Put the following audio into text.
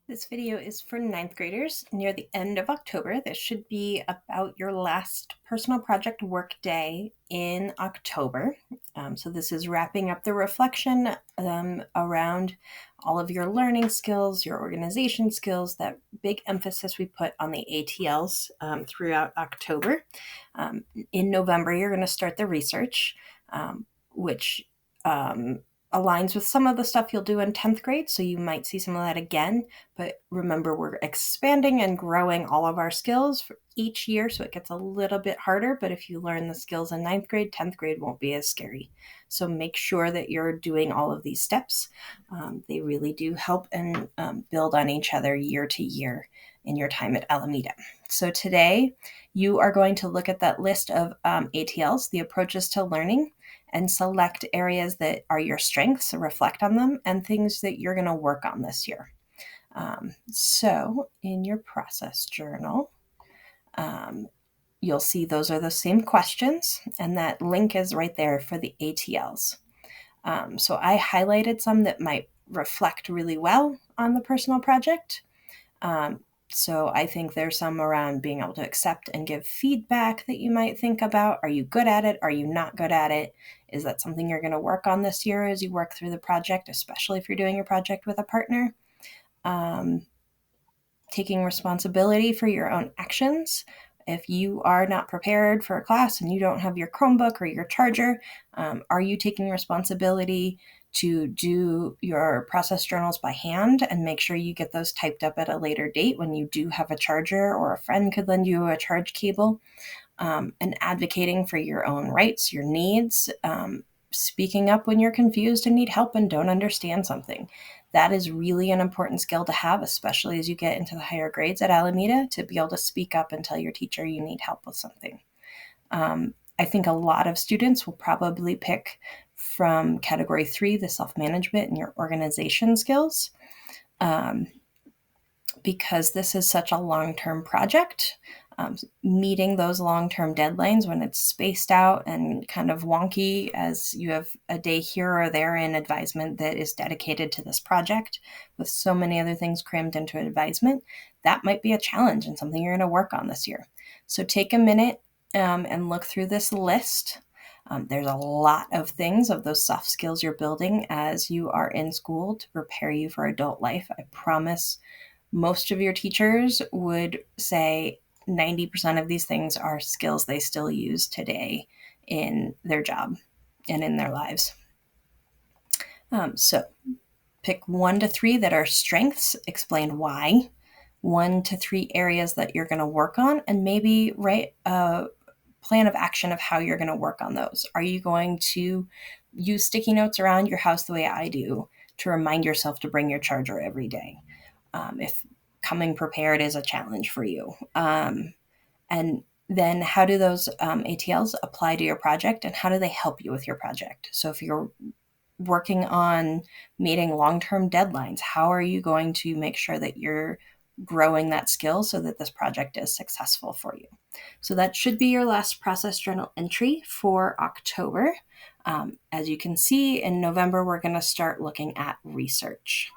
This video is for ninth graders near the end of October. This should be about your last personal project work day in October. So this is wrapping up the reflection around all of your learning skills, your organization skills, that big emphasis we put on the ATLs throughout October. In November, you're going to start the research, which aligns with some of the stuff you'll do in 10th grade, so you might see some of that again. But remember, we're expanding and growing all of our skills for each year, so it gets a little bit harder. But if you learn the skills in ninth grade, 10th grade won't be as scary. So make sure that you're doing all of these steps. They really do help and build on each other year to year in your time at Alameda. So today, you are going to look at that list of ATLs, the approaches to learning, and select areas that are your strengths, reflect on them, and things that you're going to work on this year. So in your process journal, you'll see those are the same questions, and that link is right there for the ATLs. So I highlighted some that might reflect really well on the personal project. So I think there's some around being able to accept and give feedback that you might think about. Are you good at it? Are you not good at it? Is that something you're going to work on this year as you work through the project, especially if you're doing your project with a partner? Taking responsibility for your own actions. If you are not prepared for a class and you don't have your Chromebook or your charger, are you taking responsibility to do your process journals by hand and make sure you get those typed up at a later date when you do have a charger or a friend could lend you a charge cable? And advocating for your own rights, your needs, speaking up when you're confused and need help and don't understand something. That is really an important skill to have, especially as you get into the higher grades at Alameda, to be able to speak up and tell your teacher you need help with something. I think a lot of students will probably pick from category 3, the self-management and your organization skills, because this is such a long-term project. Meeting those long-term deadlines when it's spaced out and kind of wonky, as you have a day here or there in advisement that is dedicated to this project with so many other things crammed into advisement, that might be a challenge and something you're going to work on this year. So take a minute and look through this list. There's a lot of things of those soft skills you're building as you are in school to prepare you for adult life. I promise most of your teachers would say 90% of these things are skills they still use today in their job and in their lives. So pick 1 to 3 that are strengths, explain why, 1 to 3 areas that you're going to work on, and maybe write a plan of action of how you're going to work on those. Are you going to use sticky notes around your house the way I do to remind yourself to bring your charger every day? If coming prepared is a challenge for you. And then how do those ATLs apply to your project, and how do they help you with your project? So if you're working on meeting long-term deadlines, how are you going to make sure that you're growing that skill so that this project is successful for you? So that should be your last process journal entry for October. As you can see, in November, we're going to start looking at research.